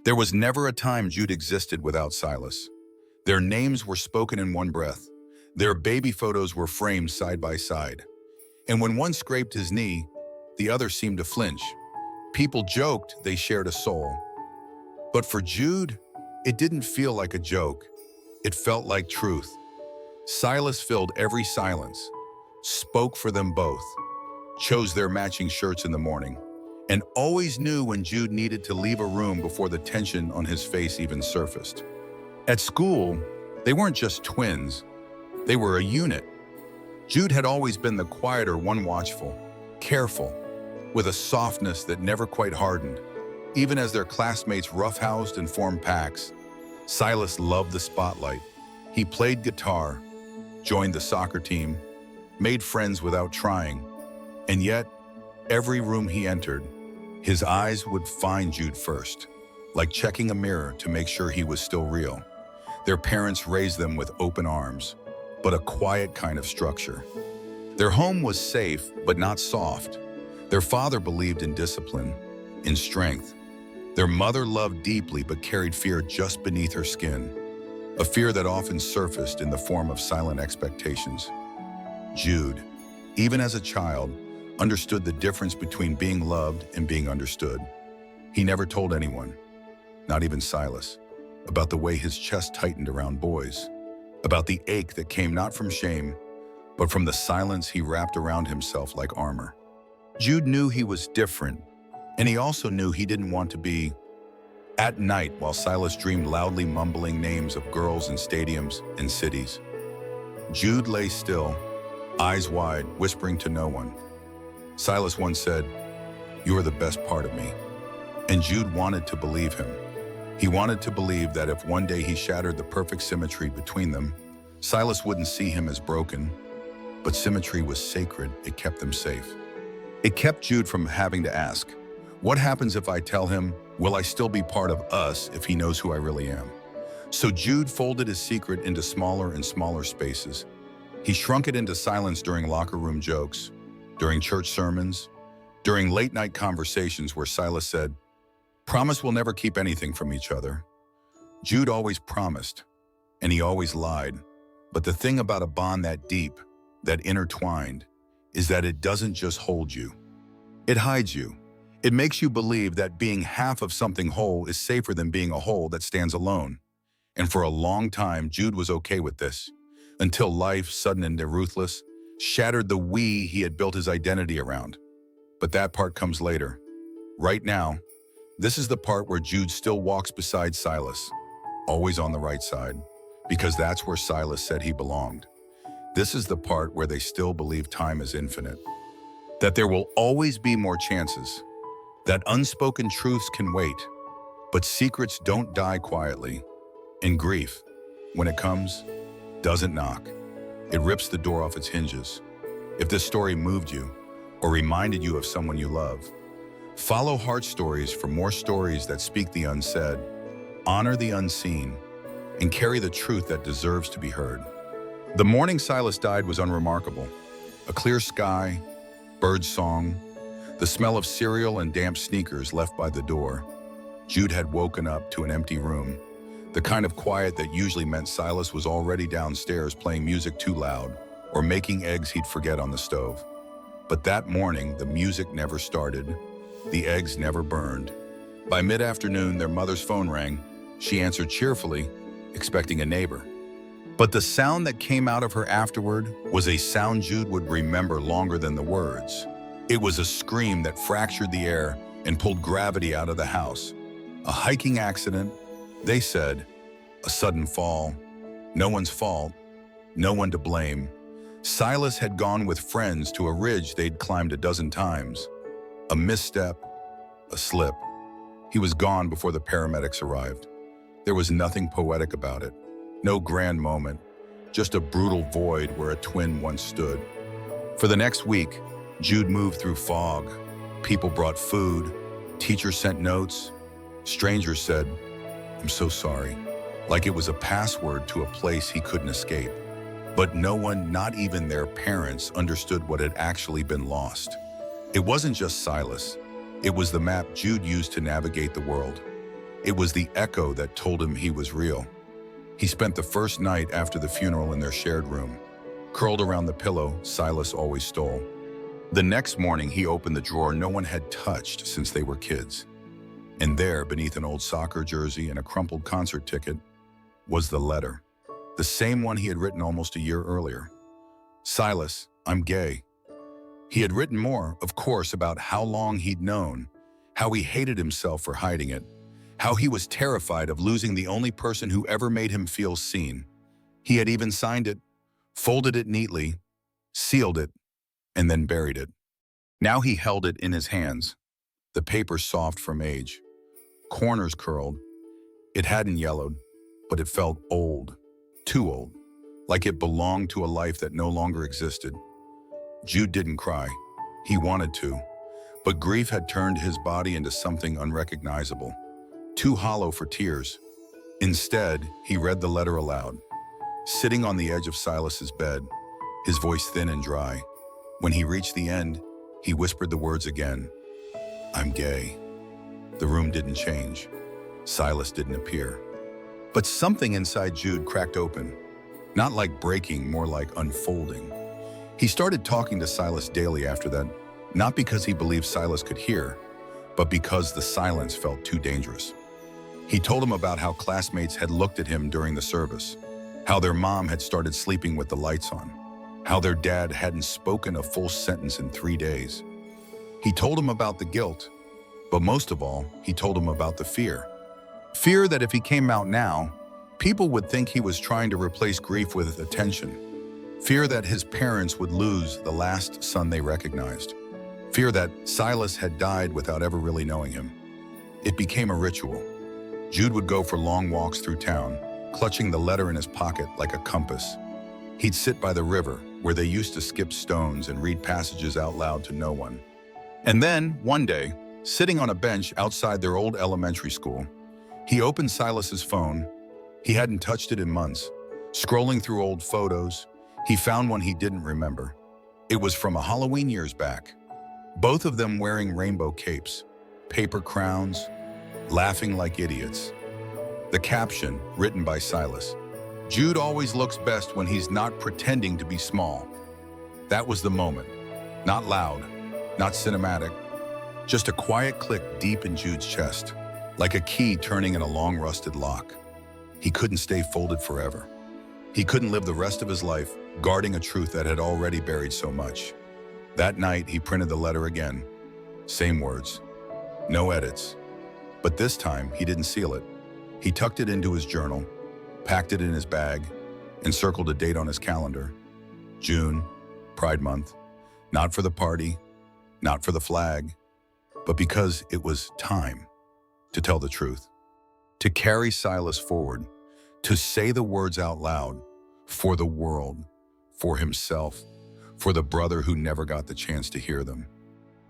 There was never a time Jude existed without Silas. Their names were spoken in one breath. Their baby photos were framed side by side. And when one scraped his knee, the other seemed to flinch. People joked they shared a soul. But for Jude, it didn't feel like a joke. It felt like truth. Silas filled every silence, spoke for them both, chose their matching shirts in the morning, and always knew when Jude needed to leave a room before the tension on his face even surfaced. At school, they weren't just twins, they were a unit. Jude had always been the quieter one, watchful, careful, with a softness that never quite hardened. Even as their classmates roughhoused and formed packs, Silas loved the spotlight. He played guitar, joined the soccer team, made friends without trying, and yet, every room he entered, his eyes would find Jude first, like checking a mirror to make sure he was still real. Their parents raised them with open arms, but a quiet kind of structure. Their home was safe, but not soft. Their father believed in discipline, in strength. Their mother loved deeply, but carried fear just beneath her skin, a fear that often surfaced in the form of silent expectations. Jude, even as a child, understood the difference between being loved and being understood. He never told anyone, not even Silas, about the way his chest tightened around boys, about the ache that came not from shame, but from the silence he wrapped around himself like armor. Jude knew he was different, and he also knew he didn't want to be. At night, while Silas dreamed loudly mumbling names of girls in stadiums and cities, Jude lay still, eyes wide, whispering to no one. Silas once said, "You are the best part of me." And Jude wanted to believe him. He wanted to believe that if one day he shattered the perfect symmetry between them, Silas wouldn't see him as broken. But symmetry was sacred. It kept them safe. It kept Jude from having to ask, what happens if I tell him, will I still be part of us if he knows who I really am? So Jude folded his secret into smaller and smaller spaces. He shrunk it into silence during locker room jokes, during church sermons, during late-night conversations where Silas said, "Promise we'll never keep anything from each other." Jude always promised, and he always lied. But the thing about a bond that deep, that intertwined, is that it doesn't just hold you. It hides you. It makes you believe that being half of something whole is safer than being a whole that stands alone. And for a long time, Jude was okay with this, until life, sudden and ruthless, shattered the we he had built his identity around. But that part comes later. Right now, this is the part where Jude still walks beside Silas, always on the right side, because that's where Silas said he belonged. This is the part where they still believe time is infinite, that there will always be more chances, that unspoken truths can wait, but secrets don't die quietly. And grief, when it comes, doesn't knock. It rips the door off its hinges. If this story moved you or reminded you of someone you love, follow Heart Stories for more stories that speak the unsaid, honor the unseen, and carry the truth that deserves to be heard. The morning Silas died was unremarkable. A clear sky, bird song, the smell of cereal and damp sneakers left by the door. Jude had woken up to an empty room, the kind of quiet that usually meant Silas was already downstairs playing music too loud or making eggs he'd forget on the stove. But that morning, the music never started. The eggs never burned. By mid-afternoon, their mother's phone rang. She answered cheerfully, expecting a neighbor. But the sound that came out of her afterward was a sound Jude would remember longer than the words. It was a scream that fractured the air and pulled gravity out of the house. A hiking accident, they said, a sudden fall, no one's fault, no one to blame. Silas had gone with friends to a ridge they'd climbed a dozen times. A misstep, a slip. He was gone before the paramedics arrived. There was nothing poetic about it, no grand moment, just a brutal void where a twin once stood. For the next week, Jude moved through fog. People brought food, teachers sent notes, strangers said, "I'm so sorry," like it was a password to a place he couldn't escape. But no one, not even their parents, understood what had actually been lost. It wasn't just Silas. It was the map Jude used to navigate the world. It was the echo that told him he was real. He spent the first night after the funeral in their shared room, curled around the pillow Silas always stole. The next morning, he opened the drawer no one had touched since they were kids. And there, beneath an old soccer jersey and a crumpled concert ticket, was the letter. The same one he had written almost a year earlier. Silas, I'm gay. He had written more, of course, about how long he'd known, how he hated himself for hiding it, how he was terrified of losing the only person who ever made him feel seen. He had even signed it, folded it neatly, sealed it, and then buried it. Now he held it in his hands, the paper soft from age, corners curled. It hadn't yellowed, but it felt old, too old, like it belonged to a life that no longer existed. Jude didn't cry. He wanted to, but grief had turned his body into something unrecognizable, too hollow for tears. Instead, he read the letter aloud, sitting on the edge of Silas's bed, his voice thin and dry. When he reached the end, he whispered the words again, I'm gay. The room didn't change. Silas didn't appear. But something inside Jude cracked open, not like breaking, more like unfolding. He started talking to Silas daily after that, not because he believed Silas could hear, but because the silence felt too dangerous. He told him about how classmates had looked at him during the service, how their mom had started sleeping with the lights on, how their dad hadn't spoken a full sentence in 3 days. He told him about the guilt, but most of all, he told him about the fear. Fear that if he came out now, people would think he was trying to replace grief with attention. Fear that his parents would lose the last son they recognized. Fear that Silas had died without ever really knowing him. It became a ritual. Jude would go for long walks through town, clutching the letter in his pocket like a compass. He'd sit by the river, where they used to skip stones and read passages out loud to no one. And then, one day, sitting on a bench outside their old elementary school, he opened Silas's phone. He hadn't touched it in months. Scrolling through old photos, he found one he didn't remember. It was from a Halloween years back. Both of them wearing rainbow capes, paper crowns, laughing like idiots. The caption, written by Silas, Jude always looks best when he's not pretending to be small. That was the moment. Not loud, not cinematic, just a quiet click deep in Jude's chest, like a key turning in a long rusted lock. He couldn't stay folded forever. He couldn't live the rest of his life guarding a truth that had already buried so much. That night, he printed the letter again. Same words, no edits. But this time, he didn't seal it. He tucked it into his journal, packed it in his bag, and circled a date on his calendar. June, Pride Month. Not for the party, not for the flag, but because it was time to tell the truth, to carry Silas forward, to say the words out loud for the world, for himself, for the brother who never got the chance to hear them.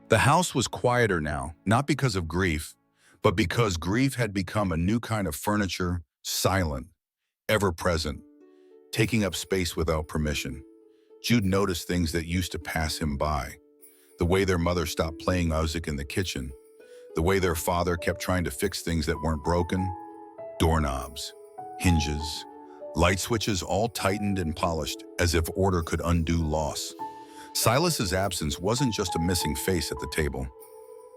The house was quieter now, not because of grief, but because grief had become a new kind of furniture, silent, ever-present, taking up space without permission. Jude noticed things that used to pass him by. The way their mother stopped playing music in the kitchen, the way their father kept trying to fix things that weren't broken, doorknobs, hinges, light switches all tightened and polished as if order could undo loss. Silas's absence wasn't just a missing face at the table.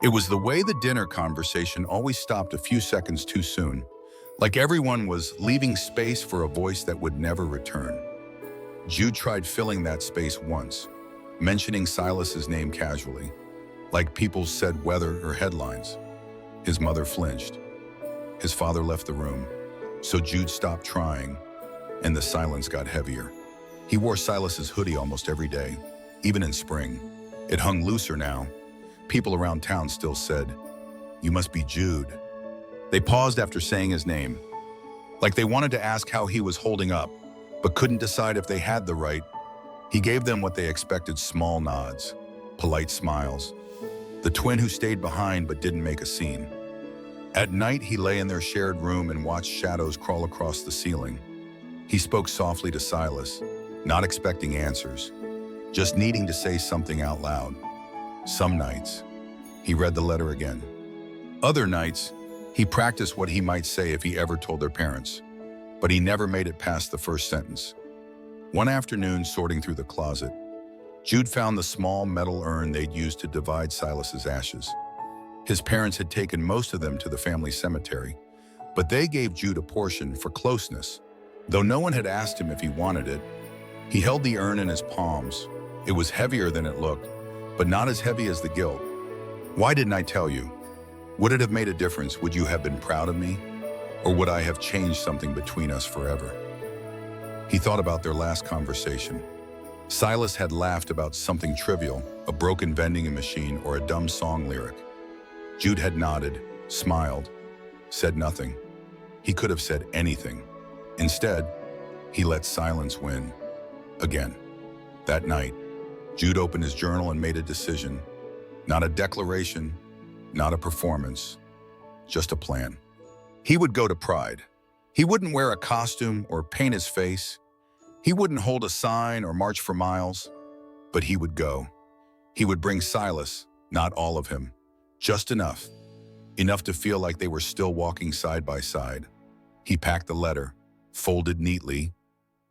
It was the way the dinner conversation always stopped a few seconds too soon, like everyone was leaving space for a voice that would never return. Jude tried filling that space once, mentioning Silas's name casually, like people said weather or headlines. His mother flinched. His father left the room, so Jude stopped trying, and the silence got heavier. He wore Silas's hoodie almost every day, even in spring. It hung looser now. People around town still said, "You must be Jude." They paused after saying his name, like they wanted to ask how he was holding up, but couldn't decide if they had the right. He gave them what they expected: small nods, polite smiles. The twin who stayed behind but didn't make a scene. At night, he lay in their shared room and watched shadows crawl across the ceiling. He spoke softly to Silas, not expecting answers, just needing to say something out loud. Some nights, he read the letter again. Other nights, He practiced what he might say if he ever told their parents, but he never made it past the first sentence. One afternoon, sorting through the closet, Jude found the small metal urn they'd used to divide Silas's ashes. His parents had taken most of them to the family cemetery, but they gave Jude a portion for closeness. Though no one had asked him if he wanted it, he held the urn in his palms. It was heavier than it looked, but not as heavy as the guilt. Why didn't I tell you? Would it have made a difference? Would you have been proud of me? Or would I have changed something between us forever? He thought about their last conversation. Silas had laughed about something trivial, a broken vending machine or a dumb song lyric. Jude had nodded, smiled, said nothing. He could have said anything. Instead, he let silence win. Again. That night, Jude opened his journal and made a decision. Not a declaration, not a performance, just a plan. He would go to Pride. He wouldn't wear a costume or paint his face. He wouldn't hold a sign or march for miles, but he would go. He would bring Silas, not all of him, just enough. Enough to feel like they were still walking side by side. He packed the letter, folded neatly,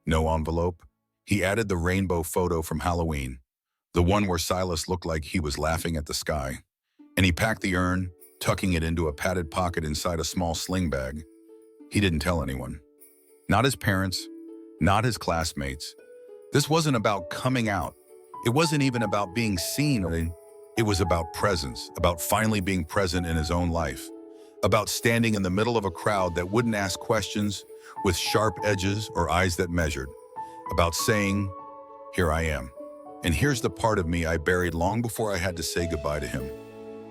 no envelope. He added the rainbow photo from Halloween, the one where Silas looked like he was laughing at the sky. And he packed the urn, tucking it into a padded pocket inside a small sling bag. He didn't tell anyone. Not his parents, not his classmates. This wasn't about coming out. It wasn't even about being seen. It was about presence, about finally being present in his own life, about standing in the middle of a crowd that wouldn't ask questions with sharp edges or eyes that measured, about saying, "Here I am. And here's the part of me I buried long before I had to say goodbye to him."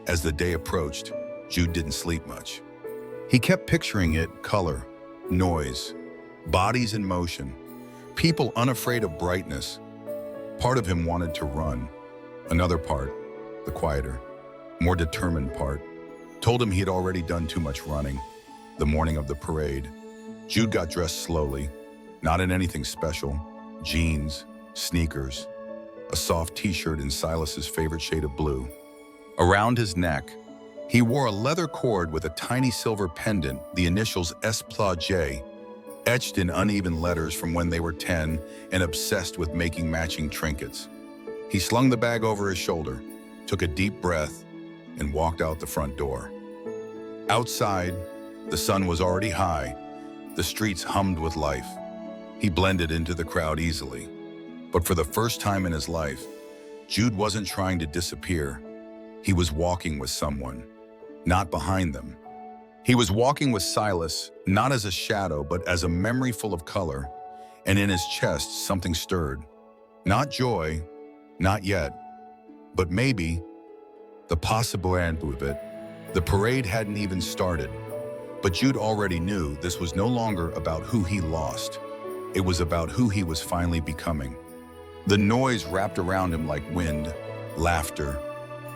As the day approached, Jude didn't sleep much. He kept picturing it: color, noise, bodies in motion, people unafraid of brightness. Part of him wanted to run. Another part, the quieter, more determined part, told him he had already done too much running. The morning of the parade, Jude got dressed slowly, not in anything special. Jeans, sneakers, a soft t-shirt in Silas's favorite shade of blue. Around his neck, he wore a leather cord with a tiny silver pendant, the initials S+J, etched in uneven letters from when they were 10 and obsessed with making matching trinkets. He slung the bag over his shoulder, took a deep breath, and walked out the front door. Outside, the sun was already high. The streets hummed with life. He blended into the crowd easily. But for the first time in his life, Jude wasn't trying to disappear. He was walking with someone, not behind them. He was walking with Silas, not as a shadow, but as a memory full of color, and in his chest, something stirred. Not joy, not yet, but maybe the possibility of it. The parade hadn't even started, but Jude already knew this was no longer about who he lost. It was about who he was finally becoming. The noise wrapped around him like wind, laughter,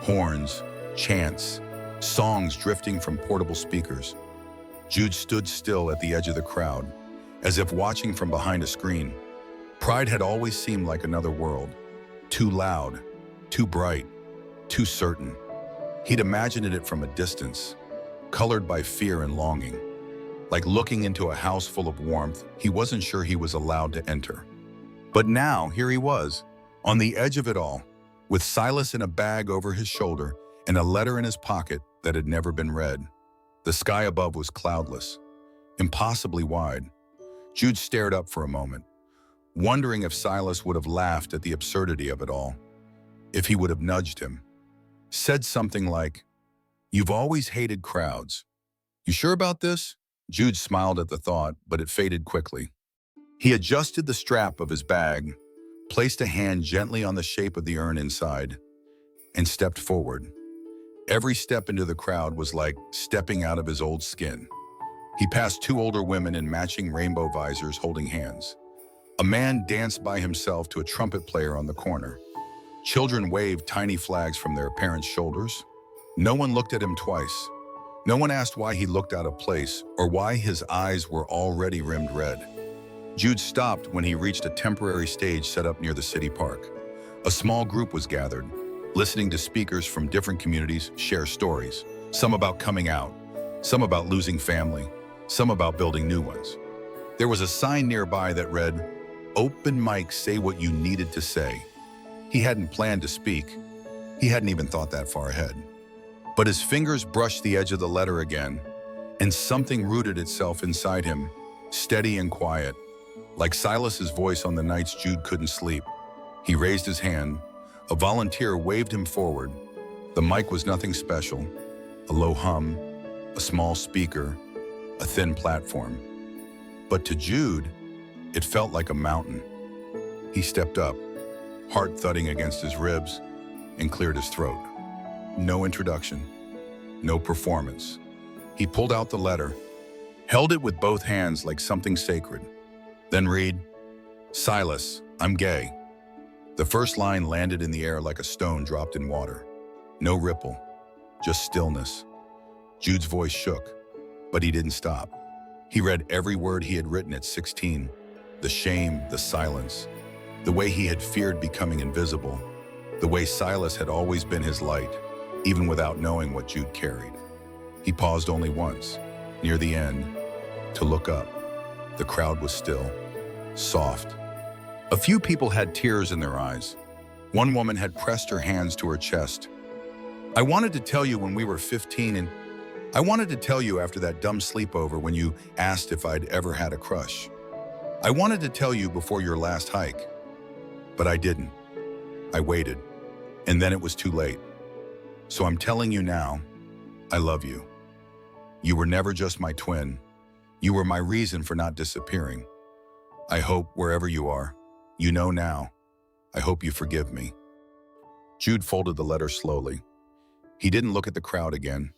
horns, chants, songs drifting from portable speakers. Jude stood still at the edge of the crowd, as if watching from behind a screen. Pride had always seemed like another world, too loud, too bright, too certain. He'd imagined it from a distance, colored by fear and longing. Like looking into a house full of warmth he wasn't sure he was allowed to enter. But now, here he was, on the edge of it all, with Silas in a bag over his shoulder and a letter in his pocket that had never been read. The sky above was cloudless, impossibly wide. Jude stared up for a moment, wondering if Silas would have laughed at the absurdity of it all, if he would have nudged him, said something like, "You've always hated crowds. You sure about this?" Jude smiled at the thought, but it faded quickly. He adjusted the strap of his bag, placed a hand gently on the shape of the urn inside, and stepped forward. Every step into the crowd was like stepping out of his old skin. He passed two older women in matching rainbow visors holding hands. A man danced by himself to a trumpet player on the corner. Children waved tiny flags from their parents' shoulders. No one looked at him twice. No one asked why he looked out of place or why his eyes were already rimmed red. Jude stopped when he reached a temporary stage set up near the city park. A small group was gathered, listening to speakers from different communities share stories, some about coming out, Some about losing family, some about building new ones. There was a sign nearby that read, "Open mic, say what you needed to say." He hadn't planned to speak. He hadn't even thought that far ahead. But his fingers brushed the edge of the letter again, and something rooted itself inside him, steady and quiet, like Silas's voice on the nights Jude couldn't sleep. He raised his hand. A volunteer waved him forward. The mic was nothing special. A low hum, a small speaker, a thin platform. But to Jude, it felt like a mountain. He stepped up, heart thudding against his ribs, and cleared his throat. No introduction, no performance. He pulled out the letter, held it with both hands like something sacred. Then read, "Silas, I'm gay." The first line landed in the air like a stone dropped in water. No ripple, just stillness. Jude's voice shook, but he didn't stop. He read every word he had written at 16, the shame, the silence, the way he had feared becoming invisible, the way Silas had always been his light, even without knowing what Jude carried. He paused only once, near the end, to look up. The crowd was still, soft. A few people had tears in their eyes. One woman had pressed her hands to her chest. "I wanted to tell you when we were 15, and I wanted to tell you after that dumb sleepover when you asked if I'd ever had a crush. I wanted to tell you before your last hike, but I didn't. I waited, and then it was too late. So I'm telling you now, I love you. You were never just my twin. You were my reason for not disappearing. I hope, wherever you are, you know now. I hope you forgive me." Jude folded the letter slowly. He didn't look at the crowd again.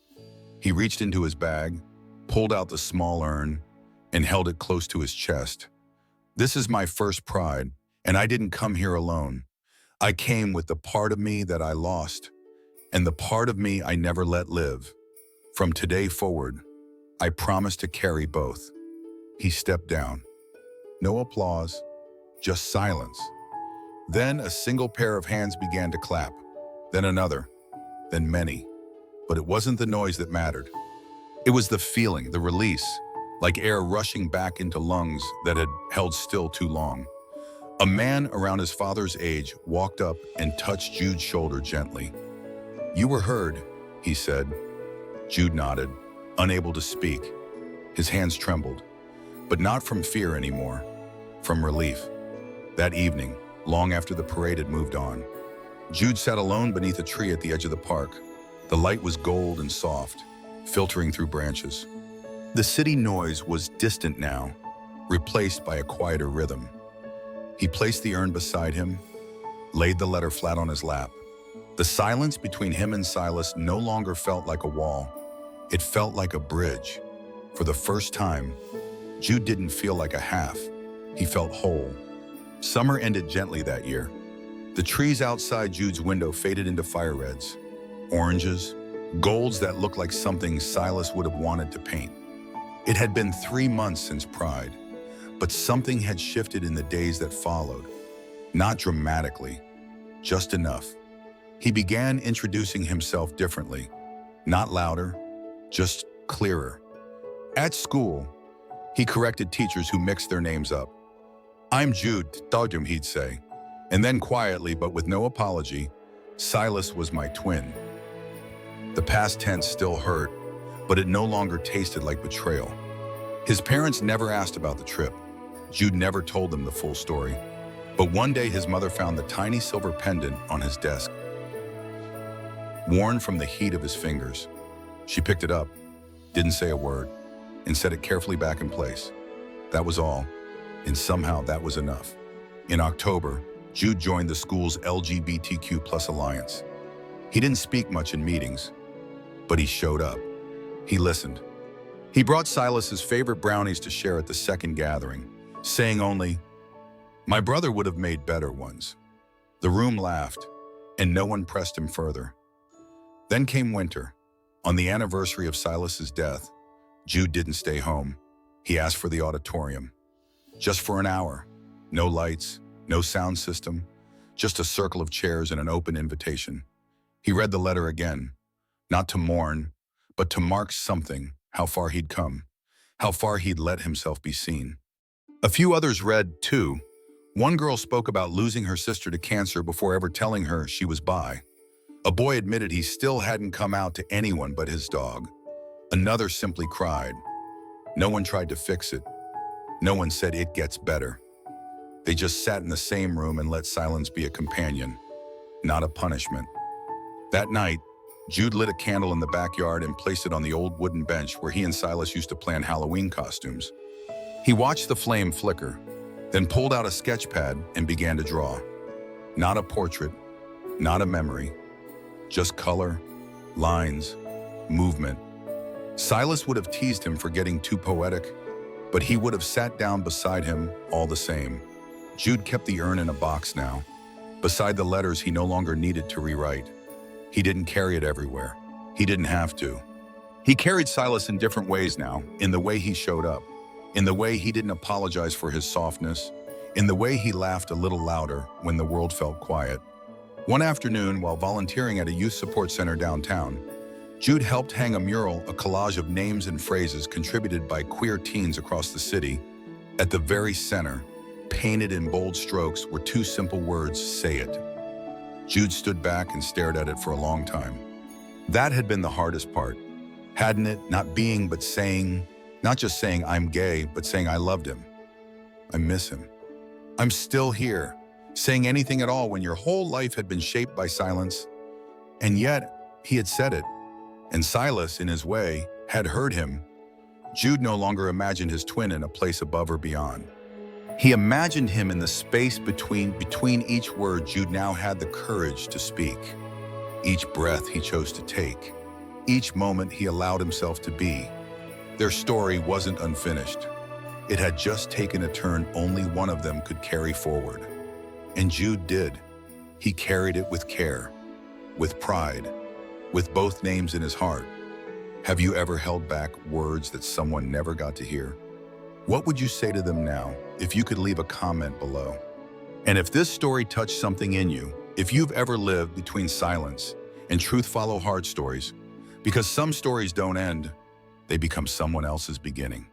He reached into his bag, pulled out the small urn, and held it close to his chest. "This is my first pride, and I didn't come here alone. I came with the part of me that I lost, and the part of me I never let live. From today forward, I promise to carry both." He stepped down. No applause, just silence. Then a single pair of hands began to clap, then another, then many. But it wasn't the noise that mattered. It was the feeling, the release, like air rushing back into lungs that had held still too long. A man around his father's age walked up and touched Jude's shoulder gently. "You were heard," he said. Jude nodded, unable to speak. His hands trembled, but not from fear anymore, from relief. That evening, long after the parade had moved on, Jude sat alone beneath a tree at the edge of the park. The light was gold and soft, filtering through branches. The city noise was distant now, replaced by a quieter rhythm. He placed the urn beside him, laid the letter flat on his lap. The silence between him and Silas no longer felt like a wall. It felt like a bridge. For the first time, Jude didn't feel like a half. He felt whole. Summer ended gently that year. The trees outside Jude's window faded into fire reds, oranges, golds that looked like something Silas would have wanted to paint. It had been 3 months since Pride, but something had shifted in the days that followed. Not dramatically, just enough. He began introducing himself differently, not louder, just clearer. At school, he corrected teachers who mixed their names up. "I'm Jude, Dogdom," he'd say. And then quietly, but with no apology, "Silas was my twin." The past tense still hurt, but it no longer tasted like betrayal. His parents never asked about the trip. Jude never told them the full story. But one day his mother found the tiny silver pendant on his desk, worn from the heat of his fingers. She picked it up, didn't say a word, and set it carefully back in place. That was all, and somehow that was enough. In October, Jude joined the school's LGBTQ+ alliance. He didn't speak much in meetings, but he showed up. He listened. He brought Silas his favorite brownies to share at the second gathering, saying only, "My brother would have made better ones." The room laughed, and no one pressed him further. Then came winter. On the anniversary of Silas's death, Jude didn't stay home. He asked for the auditorium. Just for an hour. No lights, no sound system, just a circle of chairs and an open invitation. He read the letter again, not to mourn, but to mark something, how far he'd come, how far he'd let himself be seen. A few others read, too. One girl spoke about losing her sister to cancer before ever telling her she was bi. A boy admitted he still hadn't come out to anyone but his dog. Another simply cried. No one tried to fix it. No one said it gets better. They just sat in the same room and let silence be a companion, not a punishment. That night, Jude lit a candle in the backyard and placed it on the old wooden bench where he and Silas used to plan Halloween costumes. He watched the flame flicker, then pulled out a sketch pad and began to draw. Not a portrait, not a memory, just color, lines, movement. Silas would have teased him for getting too poetic, but he would have sat down beside him all the same. Jude kept the urn in a box now, beside the letters he no longer needed to rewrite. He didn't carry it everywhere. He didn't have to. He carried Silas in different ways now, in the way he showed up, in the way he didn't apologize for his softness, in the way he laughed a little louder when the world felt quiet. One afternoon, while volunteering at a youth support center downtown, Jude helped hang a mural, a collage of names and phrases contributed by queer teens across the city. At the very center, painted in bold strokes, were two simple words, "Say it." Jude stood back and stared at it for a long time. That had been the hardest part, hadn't it? Not being, but saying, not just saying I'm gay, but saying I loved him. I miss him. I'm still here. Saying anything at all when your whole life had been shaped by silence. And yet, he had said it. And Silas, in his way, had heard him. Jude no longer imagined his twin in a place above or beyond. He imagined him in the space between each word. Jude now had the courage to speak. Each breath he chose to take. Each moment he allowed himself to be. Their story wasn't unfinished. It had just taken a turn only one of them could carry forward. And Jude did. He carried it with care, with pride, with both names in his heart. Have you ever held back words that someone never got to hear? What would you say to them now if you could leave a comment below? And if this story touched something in you, if you've ever lived between silence and truth follow hard stories, because some stories don't end, they become someone else's beginning.